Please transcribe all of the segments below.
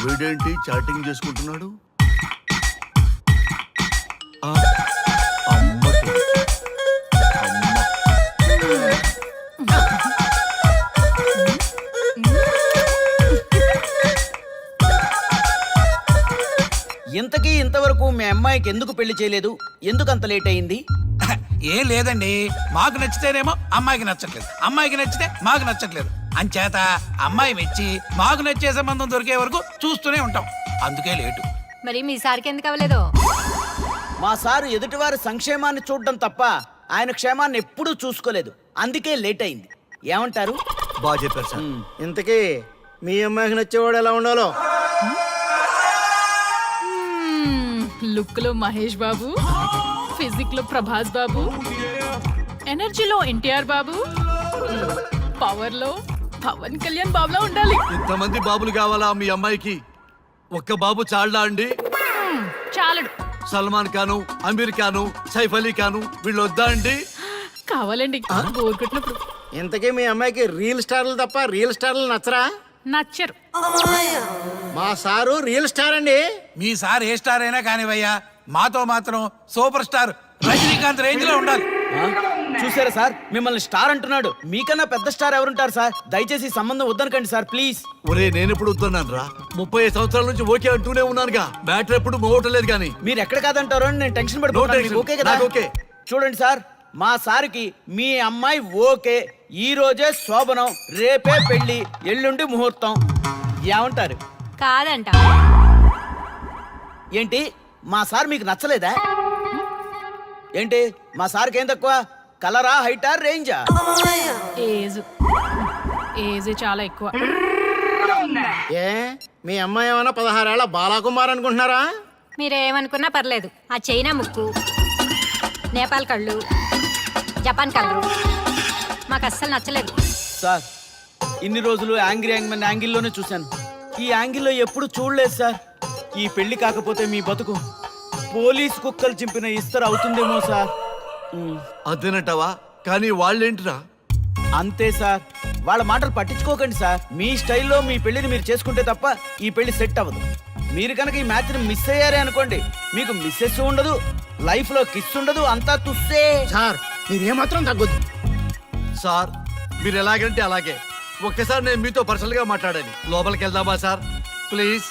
వీడేంటి చాటింగ్ చేసుకుంటున్నాడు? ఇంతకీ ఇంతవరకు మీ అమ్మాయికి ఎందుకు పెళ్లి చేయలేదు? ఎందుకు అంత లేట్ అయింది? ఏం లేదండి, మాకు నచ్చితేనేమో అమ్మాయికి నచ్చట్లేదు, అమ్మాయికి నచ్చితే మాకు నచ్చట్లేదు. అంచేత అమ్మాయి మెచ్చి మాకు నచ్చే సంబంధం దొరికే వరకు చూస్తూనే ఉంటాం. అందుకే లేటు. మరి మీ సార్కి ఎందుకు అవ్వలేదు? మా సారు ఎదుటివారి సంక్షేమాన్ని చూడడం తప్ప ఆయన క్షేమాన్ని ఎప్పుడూ చూసుకోలేదు. అందుకే లేట్ అయింది. ఏమంటారు? బాగా చెప్పారు సార్. ఇంతకీ మీ అమ్మాయికి నచ్చేవాడు ఎలా ఉండాలో? లుక్ లో మహేష్ బాబు, ఫిజిక్ లో ప్రభాస్ బాబు, ఎనర్జీలో ఎన్టీఆర్ బాబు, పవర్ లో పవన్ కళ్యాణ్ బాబులా ఉండాలి. ఇంతమంది బాబులు కావాలా మీ అమ్మాయికి? ఒక్క బాబు చాళ్ళా అండి? చాలడు. సల్మాన్ ఖాను, అమీర్ ఖాను, సైఫ్ అలీ ఖాను వీళ్ళు వద్దా అండి? కావాలండి బోర్ కొట్టినప్పుడు. ఇంతకీ మీ అమ్మాయికి రియల్ స్టార్లు తప్ప రియల్ స్టార్లు నచ్చరా? నచ్చరు. మా సారు రియల్ స్టార్ అండి. మీ సార్ ఏ స్టార్ అయినా కానివయ్యా, మాతో మాత్రం సూపర్ స్టార్ రజనీకాంత్ రేంజ్ లో ఉండాలి. చూసారా సార్, మిమ్మల్ని స్టార్ అంటున్నాడు. మీకన్నా పెద్ద స్టార్ ఎవరుంటారు సార్? దయచేసి ఈ సంబంధం వద్దనకండి సార్, ప్లీజ్. ఒరే నేను ఎప్పుడు వద్దన్నాను రా? 35 సంవత్సరాల నుంచి ఓకే అంటూనే ఉన్నానుగా. బ్యాటరీ ఎప్పుడు మోగటలేదు కానీ. మీరు ఎక్కడ కాదంటారో అని నేను టెన్షన్ పడిపోతాను. మీకు ఓకే కదా? నాకు ఓకే. చూడండి సార్, మా సార్కి మీ అమ్మాయి ఓకే. ఈ రోజే శోభనం, రేపే పెళ్లి, ఎల్లుండి ముహూర్తం. ఏమంటారు? కాదంట. ఏంటి మా సార్ మీకు నచ్చలేదా? ఏంటి మా సార్కి ఏం తక్కువ? కలరా, హైటా, రేంజా? ఏజ్ చాలా ఎక్కువ. ఏ మీ అమ్మాయి ఏమైనా 16 ఏళ్ల బాలాకుమార్ అనుకుంటున్నారా? మీరేమనుకున్నా పర్లేదు. ఆ చైనా ముక్కు, నేపాల్ కళ్ళు, జపాన్ కళ్ళు మాకు అస్సలు నచ్చలేదు. సార్, ఇన్ని రోజులు యాంగ్రీ యాంగ్మెన్ యాంగిల్లోనే చూశాను. ఈ యాంగిల్లో ఎప్పుడు చూడలేదు సార్. ఈ పెళ్లి కాకపోతే మీ బతుకు పోలీస్ కుక్కలు చింపిన ఇస్తరు అవుతుందేమో సార్. అదేనంటావా? కానీ వాళ్ళేంటిరా? అంతే సార్, వాళ్ళ మాటలు పట్టించుకోకండి సార్. మీ స్టైల్లో మీ పెళ్లిని మీరు చేసుకుంటే తప్ప ఈ పెళ్లి సెట్ అవ్వదు. మీరు కనుక ఈ మ్యాచ్ని మిస్ అయ్యారే అనుకోండి, మీకు మిస్సెస్ ఉండదు, లైఫ్ లో కిస్ ఉండదు, అంతా తుస్సే. సార్ మీరేమాత్రం తగ్గొద్దు. సార్ మీరు ఎలాగంటే అలాగే. ఒక్కసారి నేను మీతో పర్సనల్ గా మాట్లాడాలి. లోపలికి వెళ్దామా సార్? ప్లీజ్.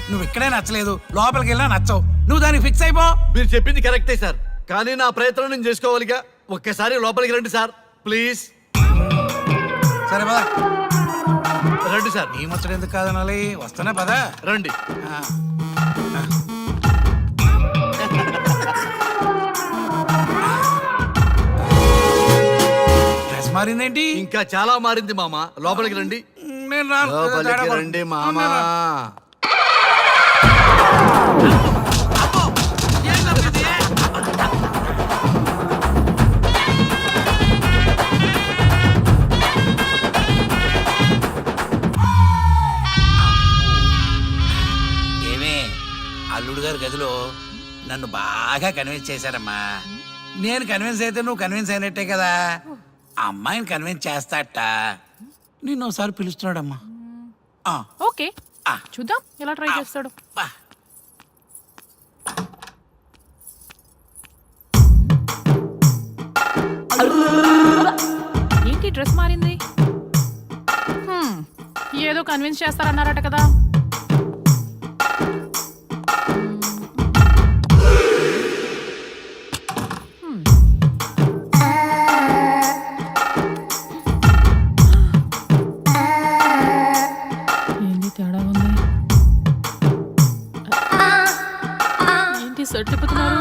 నువ్వు ఇక్కడే నచ్చలేదు, లోపలికి వెళ్ళినా నచ్చవు. నువ్వు దానికి ఫిక్స్ అయిపో. మీరు చెప్పింది కరెక్టే సార్, కానీ నా ప్రయత్నం నేను చేసుకోవాలిగా. ఒక్కసారి లోపలికి రండి సార్, ప్లీజ్. సరే పదా, రండి సార్. ఈ ముచ్చట ఎందుకు కాదనాలి? వస్తున్నా పదా, రండి. డ్రెస్ మారిందేంటి? ఇంకా చాలా మారింది మామ. లోపలికి రండి. నేను రాను. లోపలికి రండి మామ. ఏమే, అల్లుడు గారి గదిలో నన్ను బాగా కన్విన్స్ చేశారమ్మా. నేను కన్విన్స్ అయితే నువ్వు కన్విన్స్ అయినట్టే కదా. ఆ అమ్మాయిని కన్విన్స్ చేస్తాట. నిన్ను ఒకసారి పిలుస్తున్నాడమ్మా. ఓకే, చూద్దాం ఎలా ట్రై చేస్తాడు. ఏంటి డ్రెస్ మారింది? ఏదో కన్విన్స్ చేస్తారన్నారట కదా. ఏంటి తేడా ఉంది? ఏంటి షర్ట్ తిప్పుతున్నారు?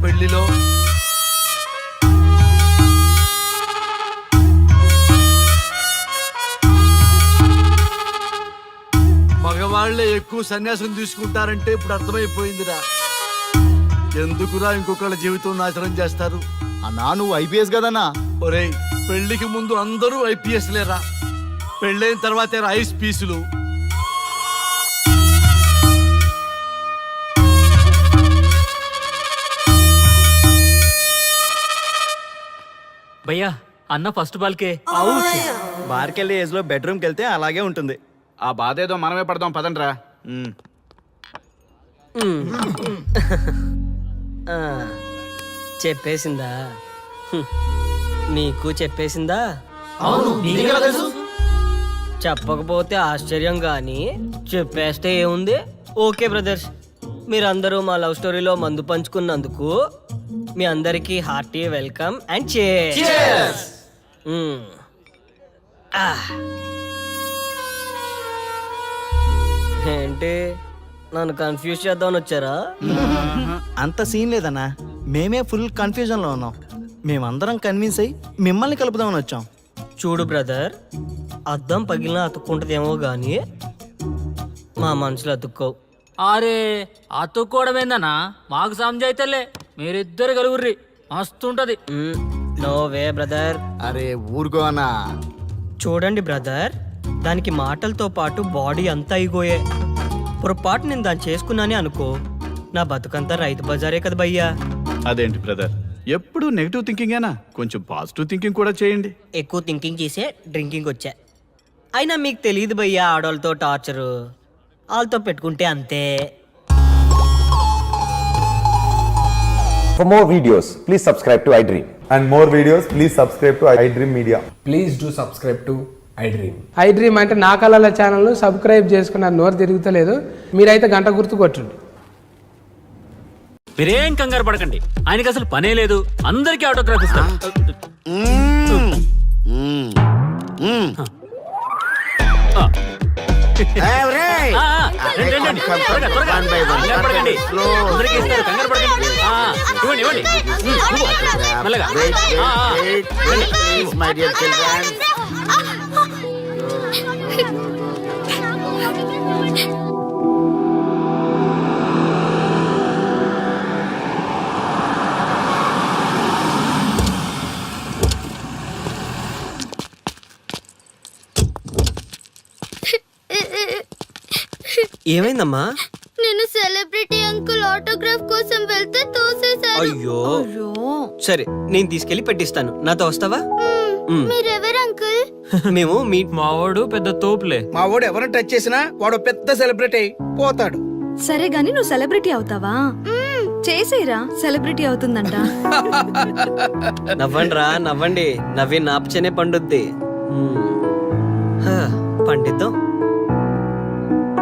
పెళ్లిలో మగవాళ్లే ఎక్కువ సన్యాసం తీసుకుంటారంటే ఇప్పుడు అర్థమైపోయిందిరా. ఎందుకురా ఇంకొకళ్ళ జీవితం నాశనం చేస్తారు? అన్నా నువ్వు ఐపీఎస్ కదన్నా. ఒరేయ్, పెళ్లికి ముందు అందరూ ఐపీఎస్ లేరా, పెళ్ళైన తర్వాతే ఐస్ పీసులు. భయ్యా అన్న ఫస్ట్ బాల్కే బార్కెళ్ళి ఏజ్ లో బెడ్రూమ్కి వెళ్తే అలాగే ఉంటుంది. ఆ బాధ ఏదో మనమే పడదాం పదండ్రా. చెప్పేసిందా? నీకు చెప్పేసిందా? చెప్పకపోతే ఆశ్చర్యం గాని చెప్పేస్తే ఏముంది? ఓకే బ్రదర్స్, మీరందరూ మా లవ్ స్టోరీలో మందు పంచుకున్నందుకు మీ అందరికీ హార్టీ వెల్కమ్ అండ్ cheers. ఏంటి నన్ను కన్ఫ్యూజ్ చేద్దామని వచ్చారా? అంత సీన్ లేదన్నా, మేమే ఫుల్ కన్ఫ్యూజన్ లో ఉన్నాం. మేమందరం కన్విన్స్ అయ్యి మిమ్మల్ని కలుపుదామని వచ్చాం. చూడు బ్రదర్, అద్దం పగిలిన అతుక్కుంటదేమో గాని మా మనసులో అతుక్కో. అరే అతుక్కోవడమేందన్నా, మాకు సంజాయితేలే, మీరిద్దరు కలుగుర్రి మస్తుంటది. No way brother. అరే ఊరుకో అన్నా. చూడండి బ్రదర్, దానికి మాటలతో పాటు బాడీ అంతా అయిపోయే. పొరపాటు నేను దాన్ని చేసుకున్నానే అనుకో, నా బతుకంతా రైతు బజారే కదా భయ్యా. అదేంటి బ్రదర్, ఎప్పుడు నెగిటివ్ థింకింగేనా? కొంచెం పాజిటివ్ థింకింగ్ కూడా చేయండి. ఎక్కువ థింకింగ్ చేసే డ్రింకింగ్ వచ్చా. అయినా మీకు తెలియదు భయ్యా ఆడవాళ్ళతో టార్చరు, వాళ్ళతో పెట్టుకుంటే అంతే. For more videos, please subscribe to iDream. And more videos, please subscribe to iDream Media. Please do subscribe to iDream. iDream అంటే నా కళల ఛానల్ను సబ్స్క్రైబ్ చేసుకున్న నోరు తిరుగుతలేదు, మీరైతే గంట గుర్తు కొట్టండి. మీరేం కంగారు పడకండి, ఆయనకి అసలు పనే లేదు, అందరికీ ఆటోగ్రాఫ్ ఇస్తాను. My dear children. ఏమైందమ్మా? నేను సెలబ్రిటీ అంకుల్ ఆటోగ్రాఫ్ కోసం వెళ్తే తోసేశారు. అయ్యో, సరే నేను తీసుకెళ్లి పెట్టిస్తాను, నాతో వస్తావా? మీరెవరు అంకుల్? మేము మీ మావాడు పెద్ద తోపులే. మా వాడు ఎవరిని టచ్ చేసినా వాడు పెద్ద సెలబ్రిటీ అయి పోతాడు. సరే గాని నువ్వు సెలబ్రిటీ అవుతావా? చేసేరా, సెలబ్రిటీ అవుతుందంట. నవ్వండి రా, నవ్వండి, నవ్వి నాపచనే పండుద్ది. పండిద్దాం.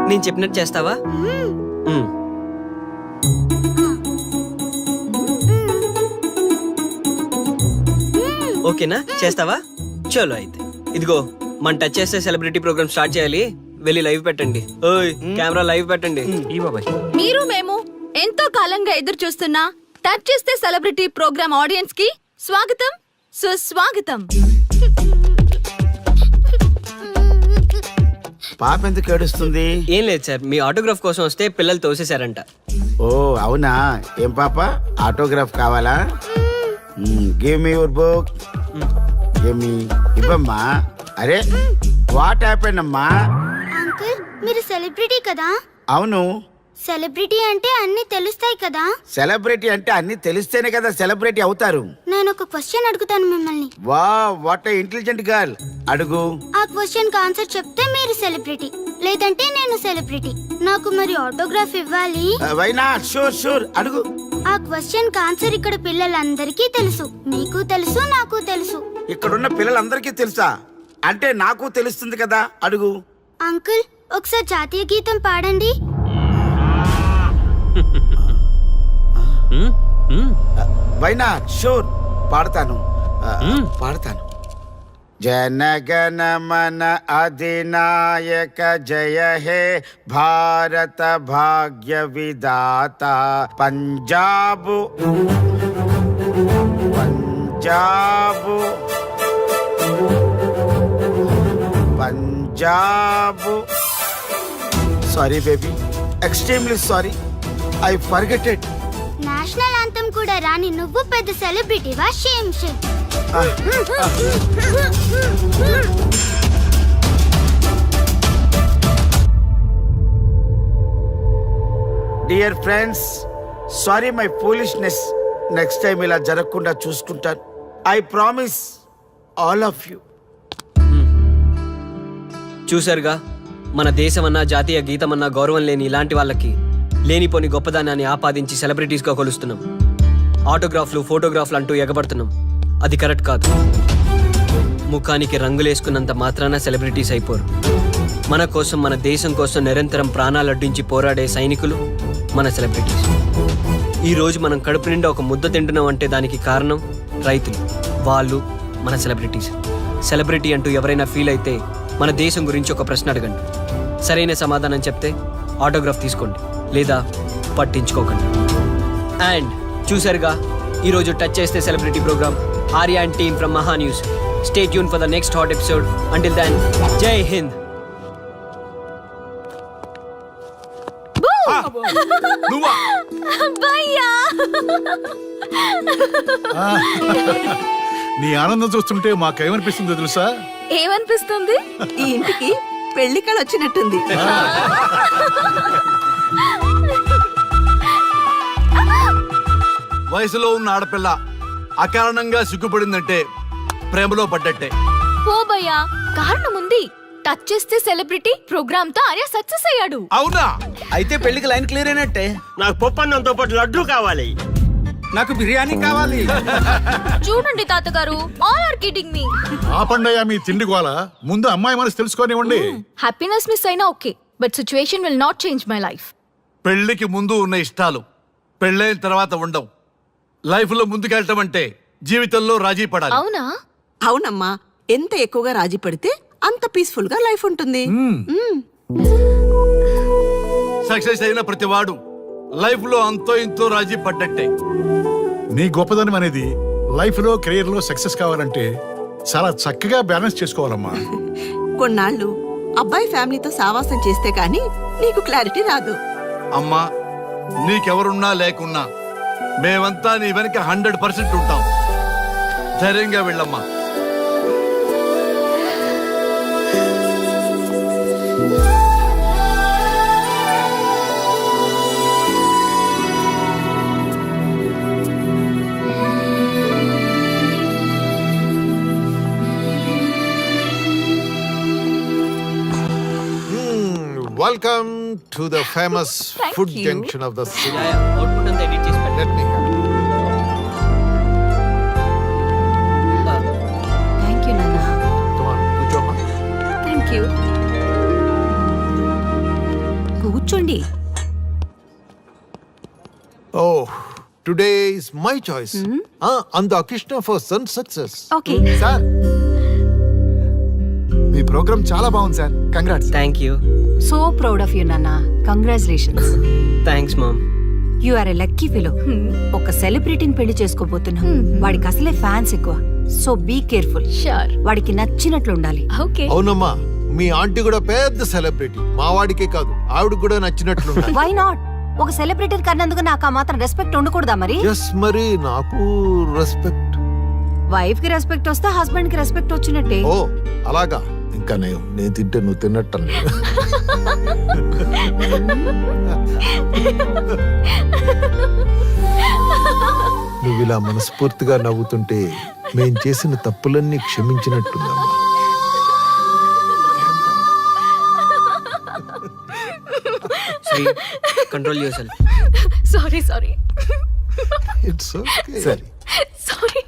నేను చెప్పినట్టు చేస్తావా? ఓకేనా, చేస్తావా? చలో అయితే ఇదిగో, మన టచ్ చేస్తే సెలబ్రిటీ ప్రోగ్రామ్ స్టార్ట్ చేయాలి. వెళ్ళి లైవ్ పెట్టండి. ఓయ్ కెమెరా లైవ్ పెట్టండి. ఈ బాబాయ్, మీరు మేము ఎంతో కాలంగా ఎదురు చూస్తున్నా టచ్ చేస్తే సెలబ్రిటీ ప్రోగ్రామ్ ఆడియన్స్ కి స్వాగతం, సుస్వాగతం. పాప ఎందుకు ఏడుస్తుంది? ఏం లేదు సార్, మీ ఆటోగ్రాఫ్ కోసం వస్తే పిల్లలు తోసేశారంట. ఓ అవునా? ఏం పాప, ఆటోగ్రాఫ్ కావాలా? Give me your book. Give me. ఇవ్వమ్మా. అరే వాట్ హ్యాపెండ్ అమ్మా? అంకుల్ మీరు సెలబ్రిటీ కదా? అవును. సెలబ్రిటీ అంటే అన్ని తెలుస్తాయి కదా? సెలబ్రిటీ అంటే అన్ని తెలిస్తేనే కదా సెలబ్రిటీ అవుతారు. నేను ఒక క్వశ్చన్ అడుగుతాను మిమ్మల్ని. వా వాట్ ఇంటెలిజెంట్ గర్ల్. అడుగు. ఆ క్వశ్చన్ కి ఆన్సర్ చెప్తే మీరు సెలబ్రిటీ, లేదంటే నేను సెలబ్రిటీ. నాకు మరి ఆటోగ్రాఫ్ ఇవ్వాలి. Why not? షూర్ షూర్, అడుగు. ఆ క్వశ్చన్ కి ఆన్సర్ ఇక్కడ పిల్లలందరికీ తెలుసు, మీకు తెలుసు, నాకు తెలుసు. ఇక్కడున్న పిల్లలందరికీ తెలుసా? అంటే నాకు తెలుస్తుంది కదా. అడుగు. అంకుల్ ఒకసారి జాతీయ గీతం పాడండి. Why not? షూర్, పాడతాను. పాడతాను. జనగణ మన అధినాయక జయ హే భారత భాగ్య విధాత Punjab Punjab Punjab sorry baby, extremely sorry, I forget it. National anthem కూడా రాని నువ్వు పెద్ద సెలబ్రిటీవా? Shame shame. Dear friends, sorry my foolishness. Next time ఇలా జరగకుండా చూసుకుంటాను. I promise all of you. చూశారుగా, మన దేశమన్నా జాతీయ గీతమన్నా గౌరవం లేని ఇలాంటి వాళ్ళకి లేనిపోని గొప్పదానాన్ని ఆపాదించి సెలబ్రిటీస్గా కొలుస్తున్నాం. ఆటోగ్రాఫ్లు, ఫోటోగ్రాఫ్లు అంటూ ఎగబడుతున్నాం. అది కరెక్ట్ కాదు. ముఖానికి రంగులేసుకున్నంత మాత్రాన సెలబ్రిటీస్ అయిపోరు. మన కోసం, మన దేశం కోసం నిరంతరం ప్రాణాలు అడ్డించి పోరాడే సైనికులు మన సెలబ్రిటీస్. ఈరోజు మనం కడుపు నిండా ఒక ముద్ద తింటున్నాం అంటే దానికి కారణం రైతులు. వాళ్ళు మన సెలబ్రిటీస్. సెలబ్రిటీ అంటూ ఎవరైనా ఫీల్ అయితే మన దేశం గురించి ఒక ప్రశ్న అడగండి. సరైన సమాధానం చెప్తే ఆటోగ్రాఫ్ తీసుకోండి, లేదా పట్టించుకోకండి. అండ్ చూసారుగా, ఈరోజు టచ్ చేస్తే celebrity program Arya and team from Maha news. Stay tune for the next hot episode. Until then, Jai Hind. నీ ఆనందం చూస్తుంటే మాకేమనిపిస్తుందో తెలుసా? ఏమనిపిస్తుంది? ఈ ఇంటికి పెళ్లి కళ వచ్చినట్టుంది. వయసులో ఉన్న ఆడపిల్ల అకారణంగా సిగ్గుపడిందంటే ప్రేమలో పడ్డట్టే. ఓ భయ్యా, కారణం ఉంది. టచ్ చేస్తే సెలబ్రిటీ ప్రోగ్రామ్ తో ఆర్య సక్సెస్ అయ్యాడు. అవునా? అయితే పెళ్లికి లైన్ క్లియర్ అయినట్టే. నాకు పప్పన్నంతో పాటు లడ్డు కావాలి. నాకు బిర్యానీ కావాలి. చూడండి తాతగారు, ఆల్ ఆర్ కిడింగ్ మీ. ఆపండయ్యా మీ తిండి గోల. ముందు అమ్మాయి మనసు తెలుసుకోనివ్వండి. హ్యాపీనెస్ మిస్ అయినా okay, but situation will not change my life. పెళ్లికి ముందు ఉన్న ఇష్టాలు పెళ్ళైన తర్వాత ఉండవు. లైఫ్ లో ముందుకెళ్ళటం అంటే జీవితంలో రాజీ పడాలి. అవునా? అవునమ్మా, ఎంత ఎక్కువగా రాజీ పడితే అంత పీస్ఫుల్ గా లైఫ్ ఉంటుంది. సక్సెస్ అయిన ప్రతివాడు లైఫ్ లో అంతో ఇంతో రాజీ పడ్డట్టే. నీ గొప్పదనం అనేది లైఫ్ లో, కెరీర్ లో సక్సెస్ కావాలంటే చాలా చక్కగా బ్యాలెన్స్ చేసుకోవాలమ్మా. కొన్నాళ్ళు అబ్బాయి ఫ్యామిలీతో సావాసం చేస్తే కానీ నీకు క్లారిటీ రాదు. అమ్మా, నీకెవరున్నా లేకున్నా మేమంతా నీ వెనక 100% ఉంటాం. ధైర్యంగా వెళ్ళమ్మా. Welcome to the famous food junction of the city. Output అంతా ఎడిట్ చేసి పెట్టండి. Let me have it. Thank you నాన్న. Come on, కూర్చోమ్మా. Thank you. కూర్చోండి. Oh, today is my choice. And the Krishna for son success. Okay. Sir, మీ program చాలా బాగుంది sir. Congrats. Thank you. So proud of you నాన్న. Congratulations. Thanks mom. You are a lucky fellow. ఒక సెలబ్రిటీని పెళ్లి చేసుకోబోతున్నా. వాడికి అసలే ఫ్యాన్స్ ఎక్కువ. So be careful. షూర్. వాడికి నచ్చినట్లు ఉండాలి. ఓకే. అవునమ్మా, మీ ఆంటీ కూడా పెద్ద సెలబ్రిటీ. మా వాడికే కాదు, ఆవిడ కూడా నచ్చినట్లు. Why not? ఒక సెలబ్రిటీ కన్నందుకు నాకు ఆ మాత్రం రెస్పెక్ట్ ఉండకూడదా మరి? ఎస్, మరి నాకు రెస్పెక్ట్. వైఫ్ కి రెస్పెక్ట్ వస్తే హస్బెండ్ కి రెస్పెక్ట్ వచ్చినట్టే. ఓ అలాగా. ఇంకా నేను తింటే నువ్వు తిన్నట్టు. నువ్వు ఇలా మనస్ఫూర్తిగా నవ్వుతుంటే మేం చేసిన తప్పులన్నీ క్షమించినట్టుందమ్మా. Sri, control yourself. Sorry sorry it's okay. సరే, సారీ.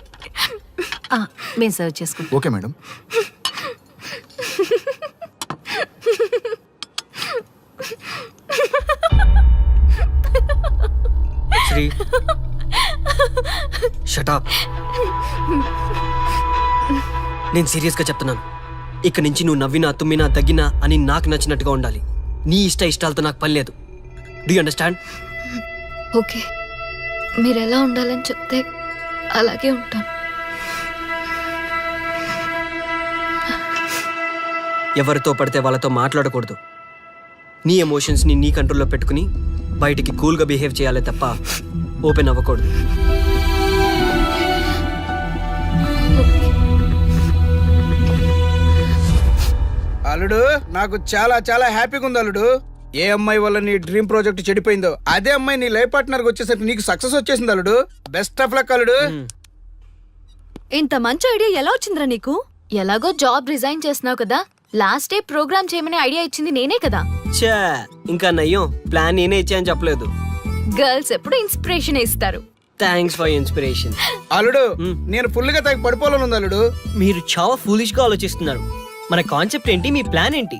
మేము సర్వ్ చేసుకుంటాం. Okay madam. Sri, shut up. నేను సీరియస్గా చెప్తున్నాను. ఇక నుంచి నువ్వు నవ్వినా తుమ్మినా తగ్గినా అని నాకు నచ్చినట్టుగా ఉండాలి. నీ ఇష్టాలతో నాకు పని లేదు. Do you understand? ఓకే, మీరు ఎలా ఉండాలని చెప్తే అలాగే ఉంటాను. ఎవరితో పడితే వాళ్ళతో మాట్లాడకూడదు. నీ ఎమోషన్స్ని నీ కంట్రోల్లో పెట్టుకుని బయటికి కూల్గా బిహేవ్ చేయాలి తప్ప ఓపెన్ అవ్వకూడదు. అల్లుడు, నాకు చాలా చాలా హ్యాపీగా ఉంది అల్లుడు. ఏ అమ్మాయి వల్ల నీ డ్రీమ్ ప్రాజెక్ట్ చెడిపోయిందో అదే అమ్మాయి నీ లైఫ్ పార్ట్నర్ వచ్చేసరికి నీకు సక్సెస్ వచ్చేసింది అల్లుడు. బెస్ట్ ఆఫ్ లక్ అల్లుడు. ఇంత మంచి ఐడియా ఎలా వచ్చిందిరా నీకు? ఎలాగో జాబ్ రిజైన్ చేస్తున్నావు కదా, లాస్ట్ డే ప్రోగ్రామ్ చేయమనే ఐడియా ఇచ్చింది నేనే కదా. చా, ఇంకా నయ్యం ప్లాన్ నేనే ఇచ్చాయని చెప్పలేదు. గర్ల్స్ ఎప్పుడు ఇన్స్పిరేషన్ ఇస్తారు. Thanks for inspiration. అల్లుడు, నేను ఫుల్ గా తగ్గ పడిపోవాలని ఉంది అల్లుడు. మీరు చాలా ఫూలిష్ గా ఆలోచిస్తున్నారు. మన కాన్సెప్ట్ ఏంటి, మీ ప్లాన్ ఏంటి?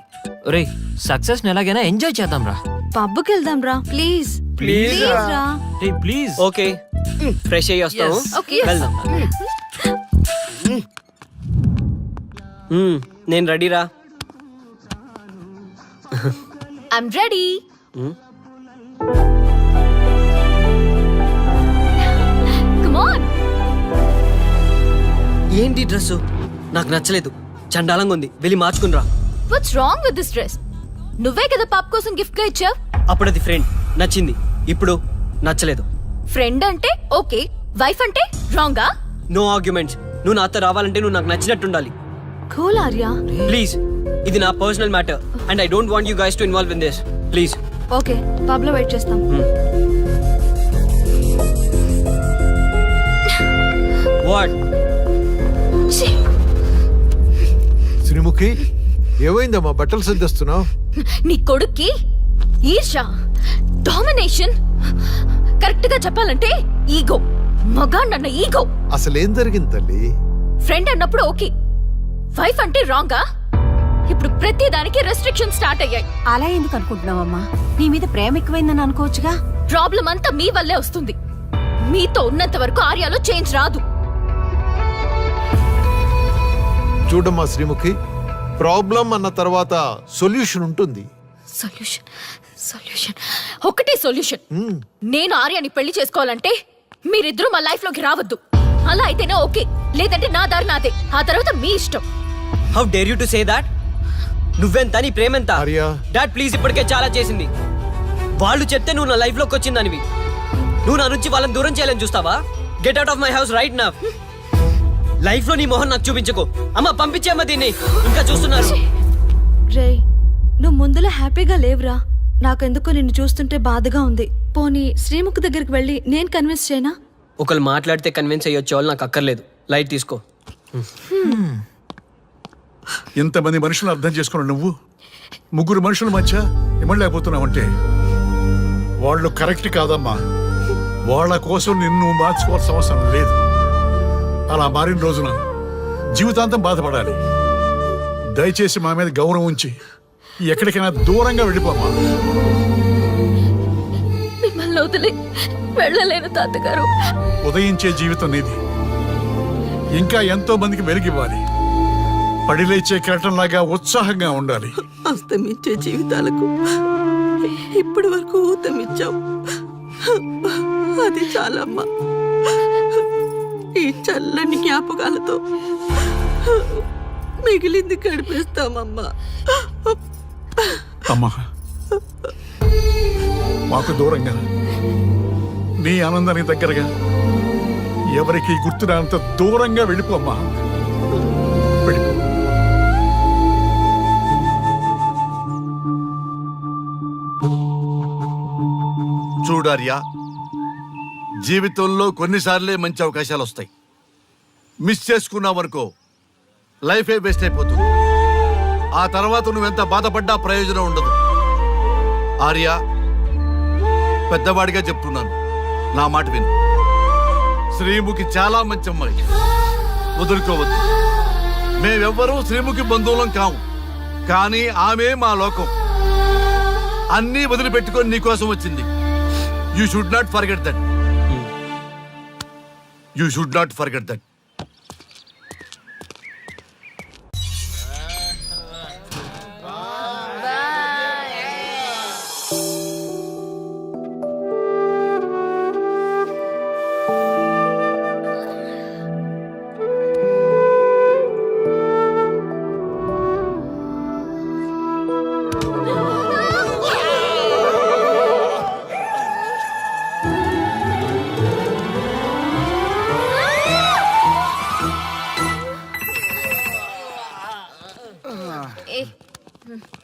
ఒరే సక్సెస్ ఎలాగైనా ఎంజాయ్ చేద్దాం రా. పబ్కి వెళ్దాం రా ప్లీజ్. ప్లీజ్ రా. ప్లీజ్. ఓకే, ఫ్రెష్ అయ్యి వస్తాము. Okay. వెళ్దాం. నేను రెడీరా. I'm ready. Come on. ఏంటి డ్రెస్? నాకు నచ్చలేదు, చండాలంగా ఉంది. వెళ్ళి మార్చుకునిరా. What's wrong with this dress? నువ్వే కదా పాప్ కోసం గిఫ్ట్ గా ఇచ్చావు. అప్పుడు అది ఫ్రెండ్, నచ్చింది. ఇప్పుడు నచ్చలేదు. ఫ్రెండ్ అంటే ఓకే, వైఫ్ అంటే రాంగా? No arguments. నువ్వు నాతో రావాలంటే నువ్వు నాకు నచ్చినట్టు ఉండాలి. కూల్ ఆర్యా. ప్లీజ్, ఇది నా personal matter and I don't want you guys to involve in this. Please. Okay, pub లో వెయిట్ చేస్తాం. వాట్? శ్రీముఖి, ఏమైందమ్మా బట్టలు సర్దిస్తున్నావు? నీ కొడుక్కి ఈర్ష, డామినేషన్, కరెక్ట్ గా చెప్పాలంటే ఈగో. మగాన్నన్న ఈగో. అసలేం జరిగింది తల్లి? ఫ్రెండ్ అన్నప్పుడు ఓకే, వైఫ్ అంటే రాంగా? ఇప్పుడు ప్రతి దానికి రెస్ట్రిక్షన్ స్టార్ట్ అయ్యాయి. అలా ఎందుకు అనుకుంటున్నావమ్మా? నీ మీద ప్రేమ ఎక్కువైందని అనుకోవచ్చుగా. ప్రాబ్లం అంతా మీ వల్లే వస్తుంది. మీతో ఉన్నంత వరకు ఆర్యాలో చేంజ్ రాదు. చూడమ్మా శ్రీముఖి, ప్రాబ్లం అన్న తర్వాత సొల్యూషన్ ఉంటుంది. సొల్యూషన్ సొల్యూషన్ ఒకటే సొల్యూషన్. నేను ఆర్యాని పెళ్లి చేసుకోవాలంటే మీరిద్దరూ మా లైఫ్ లోకి రావద్దు. అలా అయితేనే ఓకే, లేదంటే నా దారి నాదే. ఆ తర్వాత మీ ఇష్టం. How dare you to say that? నువ్వెంత, నీ ప్రేమెంత? ఆర్యా, డాడ్ ప్లీజ్, ఇప్పటికే చాలా చేసింది. వాళ్ళు చెప్తే నువ్వు నా లైఫ్ లోకి వచ్చిందనివి. నువ్వు నా నుంచి వాళ్ళని దూరం చేయాలని చూస్తావా? Get out of my house right now. Life లో నీ మొహం నాకు చూపించకు. అమ్మ పంపించేమ్మ దీన్ని, ఇంకా చూస్తున్నారు. రే, నువ్వు ముందులో హ్యాపీగా లేవురా. నాకెందుకో నిన్ను చూస్తుంటే బాధగా ఉంది. పోనీ శ్రీముఖ్ దగ్గరికి వెళ్ళి నేను కన్విన్స్ చేయనా? ఒకళ్ళు మాట్లాడితే కన్విన్స్ అయ్యొచ్చే వాళ్ళు నాకు అక్కర్లేదు. లైట్ తీసుకో. ఇంతమంది మనుషులు అర్థం చేసుకున్నావు నువ్వు. ముగ్గురు మనుషుల మధ్య ఇమ్మలేకపోతున్నావంటే వాళ్ళు కరెక్ట్ కాదమ్మా. వాళ్ళ కోసం నిన్ను మార్చుకోవాల్సిన అవసరం లేదు. అలా మారిన రోజున జీవితాంతం బాధపడాలి. దయచేసి మా మీద గౌరవం ఉంచి ఎక్కడికైనా దూరంగా వెళ్ళిపోమ్మా. మిమ్మల్ని వదిలి వెళ్ళలేను తాతగారు. ఉదయించే జీవితం నీది. ఇంకా ఎంతో మందికి వెలిగివ్వాలి. పడిలేచే కెరటంలాగా ఉత్సాహంగా ఉండాలి. అస్తమించే జీవితాలకు ఇప్పటి వరకు ఊతమిచ్చావు. అది చాలమ్మా. ఈ చల్లని జ్ఞాపకాలతో మిగిలింది గడిపేస్తామమ్మా. అమ్మా, మాకు దూరంగా, నీ ఆనందానికి దగ్గరగా, ఎవరికి గుర్తురానంత దూరంగా వెళ్ళిపోమ్మా. వెళ్ళిపో. చూడార్యా, జీవితంలో కొన్నిసార్లే మంచి అవకాశాలు వస్తాయి. మిస్ చేసుకున్నావనుకో లైఫే వేస్ట్ అయిపోతుంది. ఆ తర్వాత నువ్వెంత బాధపడ్డా ప్రయోజనం ఉండదు. ఆర్య, పెద్దవాడిగా చెప్తున్నాను, నా మాట విను. శ్రీముఖి చాలా మంచి అమ్మాయి, వదులుకోవద్దు. మేమెవ్వరూ శ్రీముఖి బంధువులం కాము, కానీ ఆమె మా లోకం. అన్నీ వదిలిపెట్టుకొని నీకోసం వచ్చింది. You should not forget that. You should not forget that.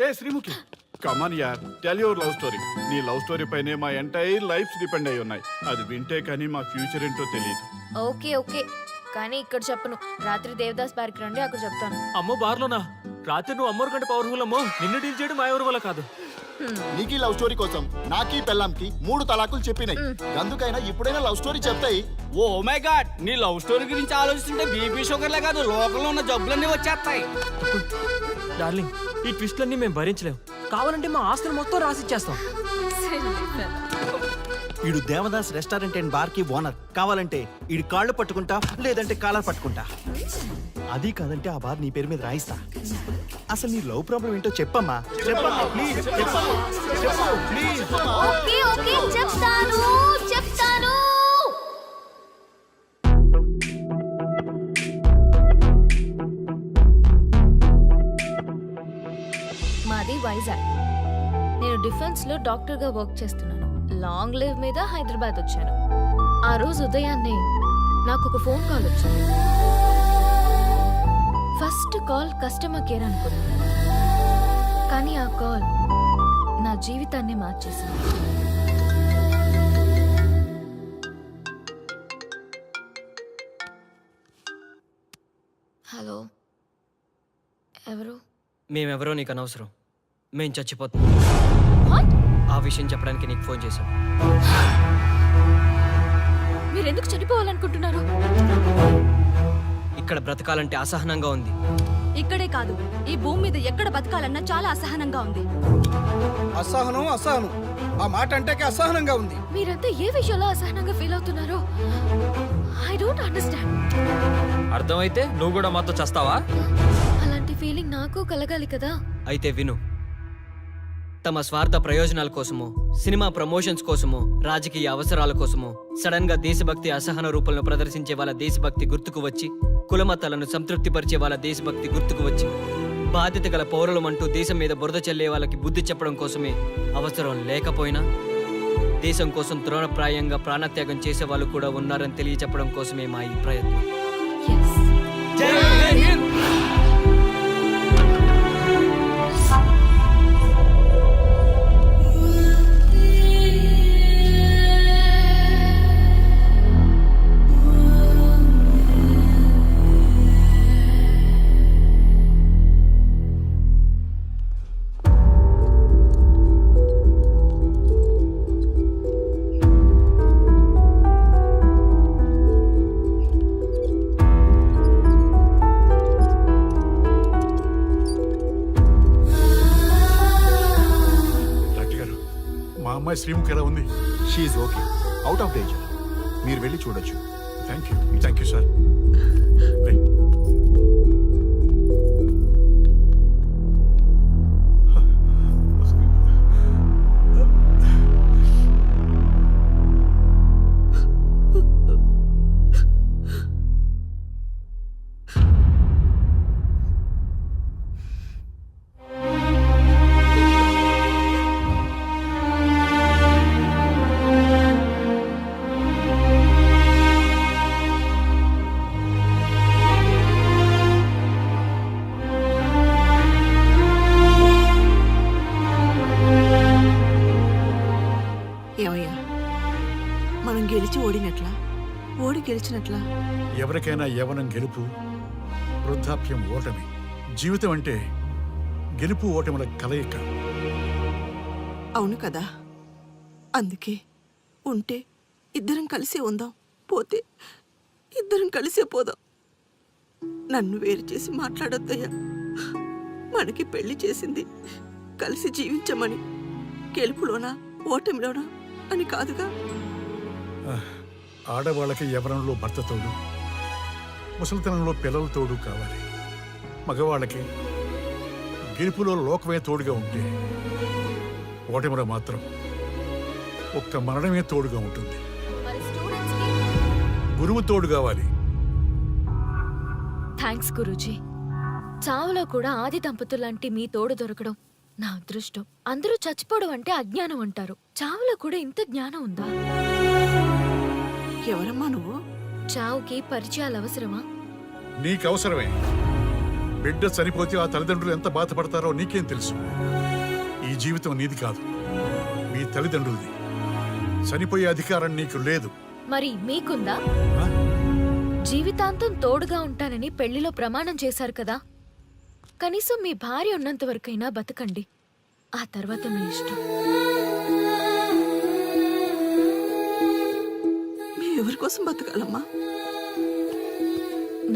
ఏ శ్రీముఖి కమాన్ యార్ టెల్ యువర్ లవ్ స్టోరీ. నీ లవ్ స్టోరీ పైనే మా ఎంటైర్ లైఫ్ డిపెండ్ అయి ఉన్నాయి. అది వింటే కానీ మా ఫ్యూచర్ ఏంటో తెలియదు. ఓకే ఓకే కానీ ఇక్కడ చెప్పను. రాత్రి దేవదాస్ బార్కి రండి, అక్కడ చెప్తాను. అమ్మో బార్లోనా? రాత్రి నువ్వు అమ్మోరు కంటే పవర్ఫుల్ అమ్మో. నిన్ను డీల్ చేయడం మా ఎవరి వల్ల కాదు. నీకీ లవ్ స్టోరీ కోసం నాకీ పెళ్ళాంకి 3 తలాకులు చెప్పినాయి. అందుకైనా ఇప్పుడైనా లవ్ స్టోరీ చెప్తాయి. ఓ మై గాడ్, నీ లవ్ స్టోరీ గురించి ఆలోచిస్తుంటే బీపీ షుగర్లే కాదు లోకంలో ఉన్న జబ్బులన్నీ వచ్చేస్తాయి. డార్లింగ్, ఈ ట్విస్ట్లన్నీ మేము భరించలేం. కావాలంటే మా ఆస్తులు మొత్తం రాసిచ్చేస్తాం. ఈడు దేవదాస్ రెస్టారెంట్ అండ్ బార్ కి ఓనర్. కావాలంటే ఈడు కాళ్ళు పట్టుకుంటా, లేదంటే కాలర్ పట్టుకుంటా. అది కాదంటే ఆ బార్ నీ పేరు మీద రాయిస్తా. అసలు నీ లవ్ ప్రాబ్లం ఏంటో చెప్పమ్మా. చెప్పమ్మా ప్లీజ్, చెప్పమ్మా, చెప్పు ప్లీజ్. ఓకే ఓకే చెప్తాను చెప్తాను. మాది వైజాగ్. నేను డిఫెన్స్ లో డాక్టర్ గా వర్క్ చేస్తున్నాను. లాంగ్ లీవ్ మీద హైదరాబాద్ వచ్చాను. ఆ రోజు ఉదయాన్నే నాకు ఒక ఫోన్ కాల్ వచ్చింది. ఫస్ట్ కాల్ కస్టమర్ కేర్ అనుకున్నాను, కానీ ఆ కాల్ నా జీవితాన్ని మార్చేసింది. హలో, ఎవరు? మేమెవరో నీకు అనవసరం. మేం చచ్చిపోతాం. ఆ విషయం చెప్పడానికి నీకు ఫోన్ చేశాం. మీరెందుకు చనిపోవాలనుకుంటున్నారు? ఇక్కడ బ్రతకాలంటే అసహనంగా ఉంది. ఇక్కడే కాదు, ఈ భూమి మీద ఎక్కడ బతకాలన్నా చాలా అసహనంగా ఉంది. అసహనం అసహనం, ఆ మాట అంటే అసహనంగా ఉంది. మీరంతా ఏ విషయంలో అసహనంగా ఫీల్ అవుతున్నారో ఐ డోంట్ అండర్స్టాండ్. అర్థమైతే నువ్వు కూడా మాతో చస్తావా? అలాంటి ఫీలింగ్ నాకు కలగాలి కదా. అయితే విను. తమ స్వార్థ ప్రయోజనాల కోసమో, సినిమా ప్రమోషన్స్ కోసమో, రాజకీయ అవసరాల కోసమో సడన్ గా దేశభక్తి అసహన రూపంలో ప్రదర్శించే వాళ్ళ దేశభక్తి గుర్తుకు వచ్చి, కులమతాలను సంతృప్తిపరిచే వాళ్ళ దేశభక్తి గుర్తుకు వచ్చి, బాధ్యత గల పౌరులమంటూ దేశం మీద బురద చల్లే వాళ్ళకి బుద్ధి చెప్పడం కోసమే, అవసరం లేకపోయినా దేశం కోసం తృణప్రాయంగా ప్రాణత్యాగం చేసే వాళ్ళు కూడా ఉన్నారని తెలియచెప్పడం కోసమే మా ఈ ప్రయత్నం. అమ్మాయి శ్రీముఖి ఎలా ఉంది? She okay, out of danger. మీరు వెళ్ళి చూడొచ్చు. Thank you sir. ఏమయ్యా, మనం గెలిచి ఓడినట్లా, ఓడి గెలిచినట్లా? ఎవరికైనా యవనం గెలుపు, వృద్ధాప్యం ఓటమి. జీవితం అంటే గెలుపు ఓటముల కలయిక. అవును కదా, అందుకే ఉంటే ఇద్దరం కలిసే ఉందాం, పోతే ఇద్దరం కలిసే పోదాం. నన్ను వేరు చేసి మాట్లాడొద్దయ్యా. మనకి పెళ్లి చేసింది కలిసి జీవించమని, గెలుపులోనా ఓటమిలోనా అని కాదుగా. ఆడవాళ్ళకి యవనంలో భర్త తోడు, ముసలితనంలో పిల్లల తోడు కావాలి. మగవాళ్ళకి గెలుపులో లోకమే తోడుగా ఉంటే, ఓటమిలో మాత్రం ఒక్క మరణమే తోడుగా ఉంటుంది. గురువు తోడు కావాలి. థ్యాంక్స్ గురూజీ. చావులో కూడా ఆది దంపతులాంటి మీ తోడు దొరకడం నా అదృష్టం. అందరూ చచ్చిపోవడం అంటే అజ్ఞానం అంటారు, చావులో కూడా ఇంత జ్ఞానం ఉందా? ఎవరమ్మా నువ్వు? చావుకి పరిచయాలు అవసరమా? నీకు అవసరమే. బిడ్డ చనిపోతే ఆ తల్లిదండ్రులు ఎంత బాధపడతారో నీకేం తెలుసు? ఈ జీవితం నీది కాదు, మీ తల్లిదండ్రులది. చనిపోయే అధికారం నీకు లేదు. మరి మీకుందా? ఆ? జీవితాంతం తోడుగా ఉంటానని పెళ్లిలో ప్రమాణం చేశారు కదా, కనీసం మీ భార్య ఉన్నంత వరకైనా బతకండి. ఆ తర్వాత మీ ఇష్టం. మేము ఎవరి కోసం బతకాలమ్మా?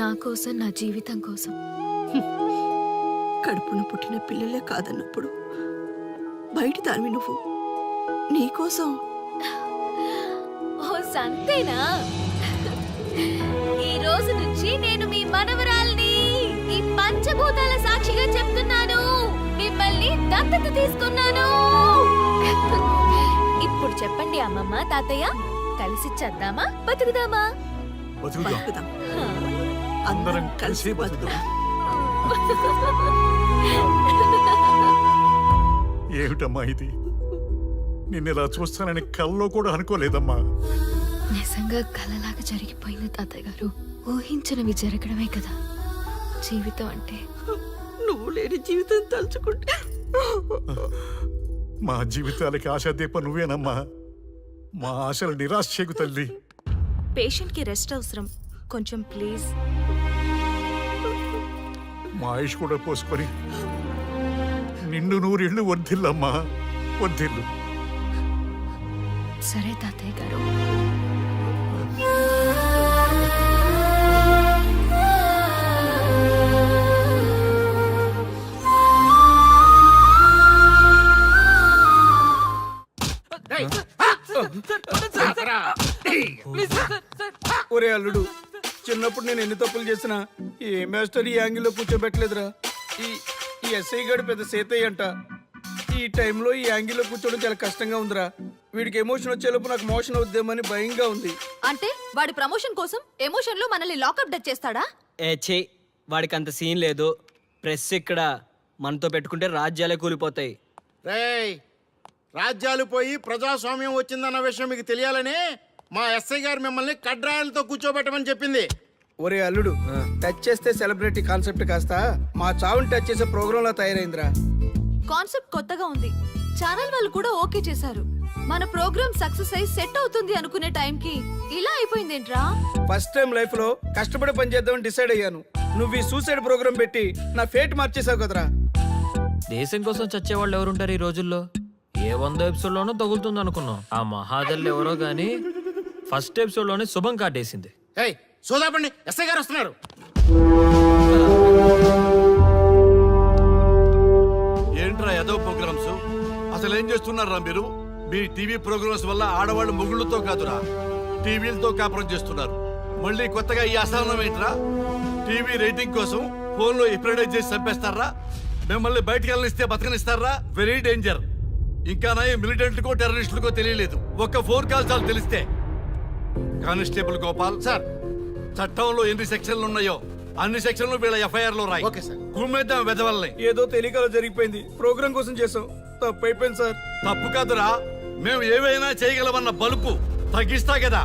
నా కోసం, నా జీవితం కోసం. కడుపున పుట్టిన పిల్లలే కాదన్నప్పుడు బయటి దానివి నువ్వు నీకోసం. ఓ సంతేనా? ఈ రోజు నుంచి నేను మీ మనవరాల్ని. ఈ పంచభూతాల సాక్షిగా చెప్తున్నాను, మిమ్మల్ని దత్తత తీసుకున్నాను. ఇప్పుడు చెప్పండి అమ్మమ్మ, తాతయ్య, కలిసి చేద్దామా, బతుకుదామా? బతుకుదాం. బతుకుదాం. అందరం కలిసి బతుకుదాం. ఏమిటమ్మా ఇది? నిన్నిలా చూస్తానని కల్లో కూడా అనుకోలేదమ్మా. నిజంగా కలలాగా జరిగిపోయింది తాతయ్య గారు. ఊహించినవి జరగడమే కదా జీవితం అంటే. నువ్వు లేని జీవితం తలుచుకుంటే మా జీవితాలకి ఆశాదీప నువ్వేనమ్మా. మా ఆశలు నిరాశ చేయకు తల్లి. పేషెంట్ కి రెస్ట్ అవసరం, కొంచెం ప్లీజ్. మా ఆయుష్ కూడా పోసుకొని నిండు నూరిళ్ళు వర్ధిల్లమ్మా, వర్ధిల్లు. సరే తాతయ్య గారు. ఒరే అల్లుడు, చిన్నప్పుడు నేను ఎన్ని తప్పులు చేసినా ఏ మాస్టర్ ఈ యాంగిల్లో కూర్చోబెట్టలేదురా. ఈ ఎస్ఐ గారు పెద్ద సేతయ్య అంట. ఈ టైంలో ఈ యాంగిల్లో కూర్చోవడం చాలా కష్టంగా ఉందిరా. వీడికి ఎమోషన్ వచ్చేలోపు నాకు మోషన్ అవుద్దేమని భయంగా ఉంది. అంటే వాడి ప్రమోషన్ కోసం ఎమోషన్ లో మనల్ని లాకప్ డెత్ చేస్తాడా? ఛీ, వాడికి అంత సీన్ లేదు. ప్రెస్ ఇక్కడ మనతో పెట్టుకుంటే రాజ్యాలే కూలిపోతాయి. రేయ్, రాజ్యాలు పోయి ప్రజాస్వామ్యం వచ్చిందన్న విషయం మీకు తెలియాలని మా ఎస్ఐ గారు మిమ్మల్ని కడ్రాయలతో కూర్చోబెట్టమని చెప్పింది. ఒరే అల్లుడు, టచ్ చేస్తే సెలబ్రిటీ కాన్సెప్ట్ కాస్త మా చావుని టచ్ చేసే ప్రోగ్రామ్ లా తయారైందిరా. కాన్సెప్ట్ కొత్తగా ఉంది, ఛానల్ వాళ్ళు కూడా ఓకే చేశారు. మన ప్రోగ్రామ్ సక్సెస్ అయి సెట్ అవుతుంది అనుకునే టైంకి ఇలా అయిపోయిందేంట్రా? ఫస్ట్ టైం లైఫ్ లో కష్టపడి పని చేద్దామని డిసైడ్ అయ్యాను. నువ్వు ఈ సూసైడ్ ప్రోగ్రామ్ పెట్టి నా ఫేట్ మార్చేసావు కదరా. దేశం కోసం చచ్చేవాళ్ళు ఎవరుంటారు ఈ రోజుల్లో? ఏ 100 ఎపిసోడ్లోనో తగులుతుంది అనుకున్నాం. ఆ మహాదల్లి ఎవరో గానీ ఫస్ట్ ఎపిసోడ్లోనే శుభం కాటేసింది. ఏయ్, సోదాపండి, ఎస్ఐ గారు వస్తున్నారు. ఏంట్రా ఏదో ప్రోగ్రామ్స్? అసలు ఏం చేస్తున్నారా మీరు? మీ టీవీ ప్రోగ్రామ్స్ వల్ల ఆడవాళ్ళు మొగుళ్ళతో కాదురా, టీవీలతో కాపురం చేస్తున్నారు. మళ్ళీ కొత్తగా ఈ అసహనం ఏంట్రా? టీవీ రేటింగ్ కోసం ఫోన్లో ఎప్రిడైజ్ చేసి చంపేస్తారా? మిమ్మల్ని బయటకు వెళ్ళనిస్తే బతకనిస్తారా? Very danger. ఇంకా నా మిలిటెంట్లకో టెర్రరిస్టులకో తెలియలేదు, ఒక్క ఫోన్ కాల్ చాలు తెలిస్తే. కానిస్టేబుల్ గోపాల్ సార్, చట్టంలో ఎన్ని సెక్షన్లు ఉన్నాయో అన్ని సెక్షన్లు వీళ్ళ ఎఫ్ఐఆర్ లో రాయి. Okay sir. గుమ్మేద్దాం వెదవల్ని. ఏదో తెలియకలో జరిగిపోయింది, ప్రోగ్రామ్ కోసం చేసాం, తప్పు అయిపోయింది సార్. తప్పు కాదురా, మేము ఏవైనా చేయగలమన్న బలుపు తగ్గిస్తా కదా.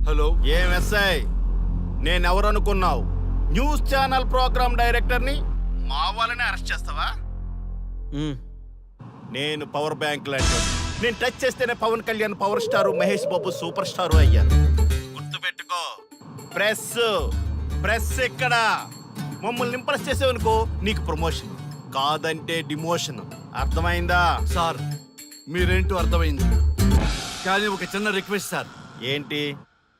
హలో, ఏం ఎస్ఐ, నేనెవరు అనుకున్నావు? న్యూస్ ఛానల్ ప్రోగ్రామ్ డైరెక్టర్ని. మా వాళ్ళని అరెస్ట్ చేస్తావా? నేను పవర్ బ్యాంక్ లాంటి. నేను టచ్ చేస్తేనే Pawan Kalyan power star, Mahesh Babu super star అయ్యారు. గుర్తుపెట్టుకో, ప్రెస్ ఇక్కడ మమ్మల్ని ఇంప్రెస్ చేసేవనుకో నీకు ప్రమోషన్, కాదంటే డిమోషన్. అర్థమైందా? సార్ మీరేంటో అర్థమైంది, కానీ ఒక చిన్న రిక్వెస్ట్ సార్. ఏంటి?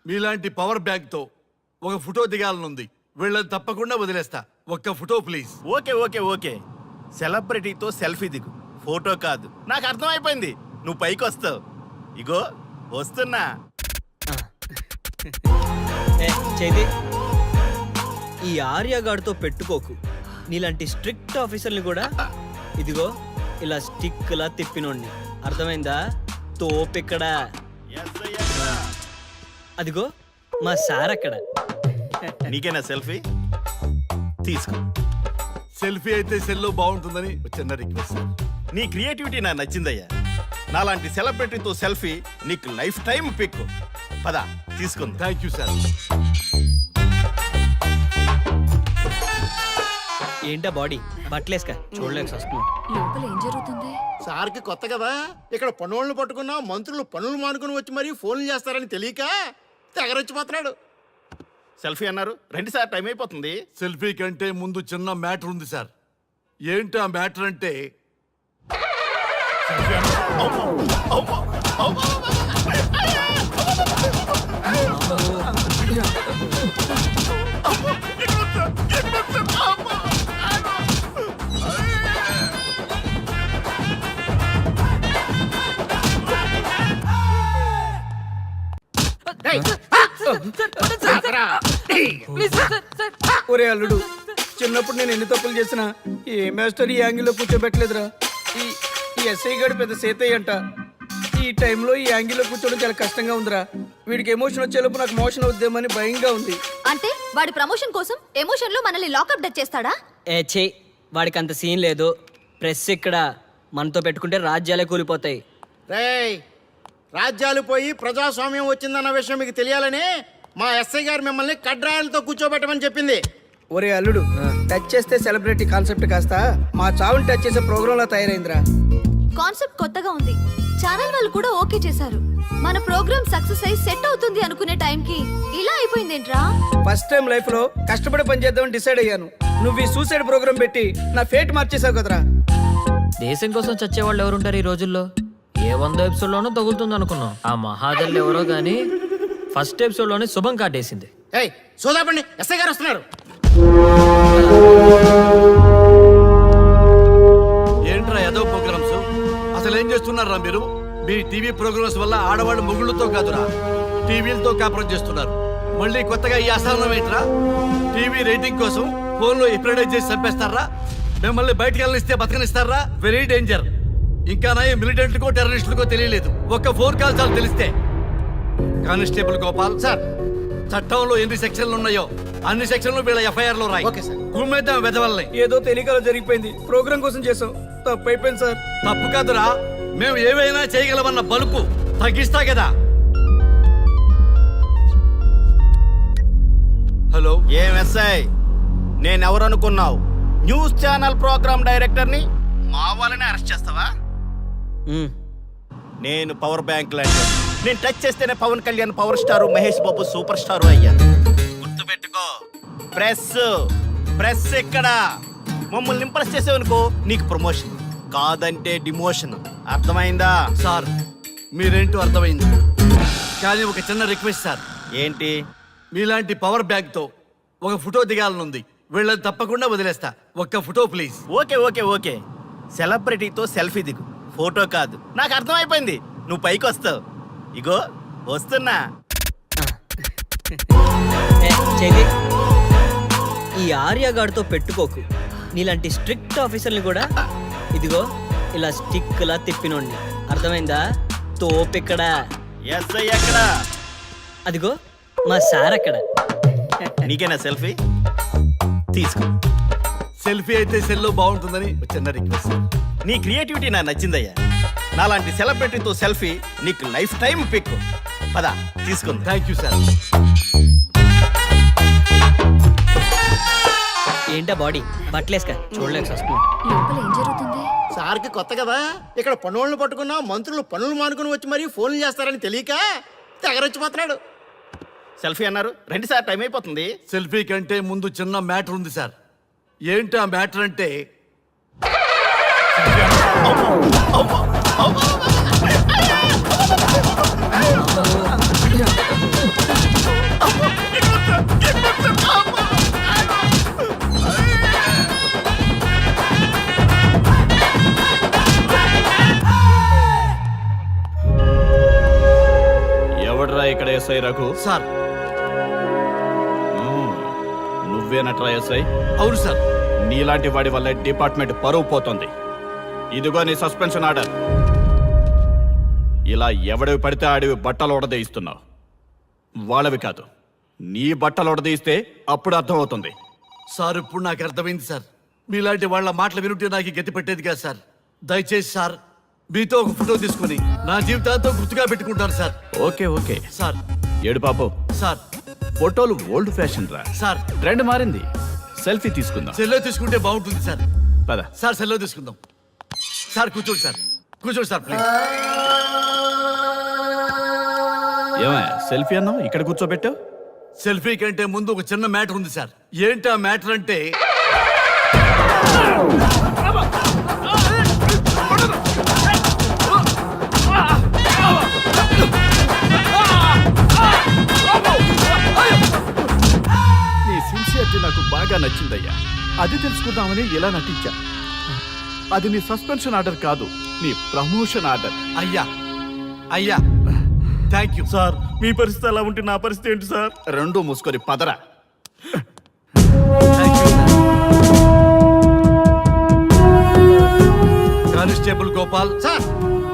మీలాంటి పవర్ బ్యాంక్ తో ఒక ఫోటో దిగాలనుంది. వీళ్ళని తప్పకుండా వదిలేస్తా, ఒక్క photo please. Okay okay okay, సెలబ్రిటీతో సెల్ఫీ దిగు, ఫోటో కాదు. నాకు అర్థమైపోయింది, నువ్వు పైకి వస్తావు. ఇగో వస్తున్నా. చేది, ఈ ఆర్యగాడితో పెట్టుకోకు. నీలాంటి స్ట్రిక్ట్ ఆఫీసర్ని కూడా ఇదిగో ఇలా స్టిక్ లా తిప్పినోడిని. అర్థమైందా? తోపిక్కడ. అదిగో మా సార్ అక్కడ. నీకేనా సెల్ఫీ? తీసుకో. సెల్ఫీ అయితే సెల్లో బాగుంటుందని ఒక చిన్న రిక్వెస్ట్ సార్. నీ క్రియేటివిటీ నాకు నచ్చిందయ్యా. నాలాంటి సెలబ్రిటీతో సెల్ఫీ నీకు లైఫ్ టైం పిక్. పద తీసుకుంది. Thank you sir. ఏంటా బాడీ బట్టలేసుక చూడలేక వస్తున్నాం. లోపల ఏం జరుగుతుంది? సార్కి కొత్త కదా, ఇక్కడ పనులను పట్టుకున్నా మంత్రులు పనులు మానుకుని వచ్చి మరీ ఫోన్లు చేస్తారని తెలియక తెగరొచ్చిపోతున్నాడు. సెల్ఫీ అన్నారు, రండి సార్, టైం అయిపోతుంది. సెల్ఫీ కంటే ముందు చిన్న మ్యాటర్ ఉంది సార్. ఏంటి ఆ మ్యాటర్ అంటే ఒరే అల్లుడు, చిన్నప్పుడు నేను ఎన్ని తప్పులు చేసినా ఏ మాస్టర్ ఈ యాంగిల్లో కూర్చోబెట్టలేదురా. ఈ ఎస్ఐ గడు పెద్ద సేతయ్య అంట. ఈ టైంలో ఈ యాంగిల్లో కూర్చోవడం చాలా కష్టంగా ఉందిరా. వీడికి ఎమోషన్ వచ్చేలోపు నాకు మోషన్ అవుద్దేమని భయంగా ఉంది. అంటే వాడి ప్రమోషన్ కోసం ఎమోషన్ లో మనల్ని లాకప్ డెత్ చేస్తాడా? ఏ చే వాడికి అంత సీన్ లేదు. ప్రెస్ ఇక్కడ మనతో పెట్టుకుంటే రాజ్యాలే కూలిపోతాయి. రేయ్, రాజ్యాలు పోయి ప్రజాస్వామ్యం వచ్చిందన్న విషయం మీకు తెలియాలని మా ఎస్ఐ గారు మిమ్మల్ని కడ్రాయలతో కూర్చోబెట్టమని చెప్పింది. ఒరే అల్లుడు, టచ్ చేస్తే సెలబ్రిటీ కాన్సెప్ట్ కాస్త మా చావుని టచ్ చేసే ప్రోగ్రామ్ లా తయారైందిరా. కాన్సెప్ట్ కొత్తగా ఉంది. ఛానల్ వాళ్ళు కూడా ఓకే చేశారు. మన ప్రోగ్రామ్ సక్సెస్ అయి సెట్ అవుతుంది అనుకునే టైంకి ఇలా అయిపోయిందేంట్రా? ఫస్ట్ టైం లైఫ్ లో కష్టపడి పని చేద్దామని డిసైడ్ అయ్యాను. నువ్వు ఈ సూసైడ్ ప్రోగ్రామ్ పెట్టి నా ఫేట్ మార్చేసావు కదరా. దేశం కోసం చచ్చేవాళ్ళు ఎవరుంటారు ఈ రోజుల్లో? ఏ 100 ఎపిసోడ్లోనూ తగులుతుంది అనుకున్నాం. ఆ మహాదల్లి ఎవరో గానీ ఫస్ట్ ఎపిసోడ్లోనే శుభం కాటేసింది. ఏయ్ సోదాపండి, ఎస్ఐ గారు వస్తున్నారు. ఏంట్రా ఏదో ప్రోగ్రామ్స్? అసలు ఏం చేస్తున్నారా మీరు? మీ టీవీ ప్రోగ్రామ్స్ వల్ల ఆడవాళ్ళు మొగుళ్ళతో కాదురా, టీవీలతో కాపురం చేస్తున్నారు. మళ్ళీ కొత్తగా ఈ అసహనం ఏంట్రా? టీవీ రేటింగ్ కోసం ఫోన్లో ఎప్రిడైజ్ చేసి చంపేస్తారా? మిమ్మల్ని బయటకు వెళ్ళనిస్తే బతకనిస్తారా? Very danger. ఇంకా నా మిలిటెంట్కో టెర్రరిస్టులకో తెలియలేదు, ఒక్క ఫోన్ కాల్ చాలు తెలిస్తే. కానిస్టేబుల్ గోపాల్ సార్, చట్టంలో ఎన్ని సెక్షన్లు ఉన్నాయో అన్ని సెక్షన్లు వీళ్ళ ఎఫ్ఐఆర్ లో రాయి. Okay sir. గుమ్మేద్దాం వెదవల్ని. ఏదో తెలియకలో జరిగిపోయింది. ప్రోగ్రామ్ కోసం చేసాం, తప్పు అయిపోయింది సార్. తప్పు కాదురా, మేము ఏవైనా చేయగలమన్న బలుపు తగ్గిస్తా కదా. హలో, ఏం ఎస్ఐ, నేనెవరనుకున్నావు? న్యూస్ ఛానల్ ప్రోగ్రామ్ డైరెక్టర్ని. మా వాళ్ళని అరెస్ట్ చేస్తావా? నేను పవర్ బ్యాంక్ లాంటి. నేను టచ్ చేస్తేనే Pawan Kalyan power star, Mahesh Babu super star అయ్యాను. గుర్తుపెట్టుకో, ప్రెస్ ఇక్కడ మమ్మల్ని ఇంప్రెస్ చేసావనుకో నీకు ప్రమోషన్, కాదంటే డిమోషన్. అర్థమైందా? సార్ మీరేంటో అర్థమైంది, కానీ ఒక చిన్న రిక్వెస్ట్ సార్. ఏంటి? మీలాంటి పవర్ బ్యాంక్ తో ఒక ఫోటో దిగాలనుంది. వీళ్ళని తప్పకుండా వదిలేస్తా. ఒక్క ఫోటో ప్లీజ్. ఓకే సెలబ్రిటీతో సెల్ఫీ దిగు, ఫోటో కాదు. నాకు అర్థమైపోయింది, నువ్వు పైకి వస్తావు. ఇగో వస్తున్నా. చెల్లి, ఈ ఆర్యగాడితో పెట్టుకోకు. నీలాంటి స్ట్రిక్ట్ ఆఫీసర్ని కూడా ఇదిగో ఇలా స్టిక్లా తిప్పినోండి. అర్థమైందా? తోపిక్కడ. ఎస్ఐ ఎక్కడ? అదిగో మా సార్ అక్కడ. నీకేనా సెల్ఫీ? తీసుకో. సెల్ఫీ అయితే సెల్లో బాగుంటుందని ఒక చిన్న రిక్వెస్ట్. నీ క్రియేటివిటీ నాకు నచ్చిందయ్యా. నాలాంటి సెలబ్రిటీతో సెల్ఫీ నీకు లైఫ్ టైం పిక్. పద తీసుకుంది. Thank you sir. ఏంటా బాడీ బట్టలేసుక చూడలేక వస్తున్నాం. లోపల ఏం జరుగుతుంది? సార్కి కొత్త కదా, ఇక్కడ పనులను పట్టుకున్నా మంత్రులు పనులు మానుకుని వచ్చి మరీ ఫోన్లు చేస్తారని తెలియక తెగరొచ్చిపోతున్నాడు. సెల్ఫీ అన్నారు, రండి సార్, టైం అయిపోతుంది. సెల్ఫీ కంటే ముందు చిన్న మ్యాటర్ ఉంది సార్. ఏంటి ఆ మ్యాటర్ అంటే ఎవడ్రా ఇక్కడ ఎస్ఐ రఘు? సార్. నువ్వేనట్రా ఎస్ఐ? అవును సార్. నీలాంటి వాడి వల్ల డిపార్ట్మెంట్ పరువు పోతుంది. ఇదిగో నీ సస్పెన్షన్ ఆర్డర్. ఇలా ఎవడివి పడితే ఆడివి బట్టలు ఉడదీయిస్తున్నావు. వాళ్ళవి కాదు, నీ బట్టలు ఉడదీయిస్తే అప్పుడు అర్థమవుతుంది. సార్ ఇప్పుడు నాకు అర్థమైంది సార్. మీలాంటి వాళ్ళ మాటలు వినుంటే నాకు గతి పెట్టేది కాదు సార్. దయచేసి సార్ మీతో ఒక ఫోటో తీసుకుని నా జీవితాంతో గుర్తుగా పెట్టుకుంటాను సార్. Okay sir. ఏడు పాపు సార్. ఫోటోలు ఓల్డ్ ఫ్యాషన్ రా సార్. ట్రెండ్ మారింది. సెల్ఫీ తీసుకుందాం. సెల్లో తీసుకుంటే బాగుంటుంది సార్. పద. సార్ సెల్లో తీసుకుందాం. సార్ కూర్చోండి సార్. కూర్చోండి సార్ ప్లీజ్. ఏమయ్య సెల్ఫీ అన్నావు, ఇక్కడ కూర్చోబెట్టావు? సెల్ఫీ కంటే ముందు ఒక చిన్న మ్యాటర్ ఉంది సార్. ఏంటి ఆ మ్యాటర్ అంటే నీ సిన్సియర్టీ నాకు బాగా నచ్చిందయ్యా. అది తెలుసుకుందామని ఇలా నటించా. అది నీ సస్పెన్షన్ ఆర్డర్ కాదు, నీ ప్రమోషన్ ఆర్డర్. అయ్యా అయ్యా థ్యాంక్ యూ సార్, మీ పరిస్థితి అలా ఉంటే నా పరిస్థితి ఏంటి సార్? రెండు మూసుకొని పదరా. కానిస్టేబుల్ గోపాల్ సార్,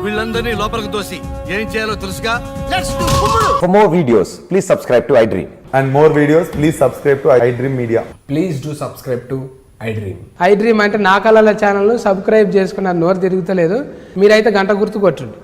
వీళ్ళందరినీ లోపలికి దోసి ఏం చేయాలో తెలుసుగా. For more videos, please subscribe to iDream. And more videos, please subscribe to iDream Media. Please do subscribe to iDream. I dream అంటే నా కళల ఛానల్ సబ్స్క్రైబ్ చేసుకున్న నోరు తిరుగుతలేదు. మీరైతే గంట గుర్తు కొట్టండి.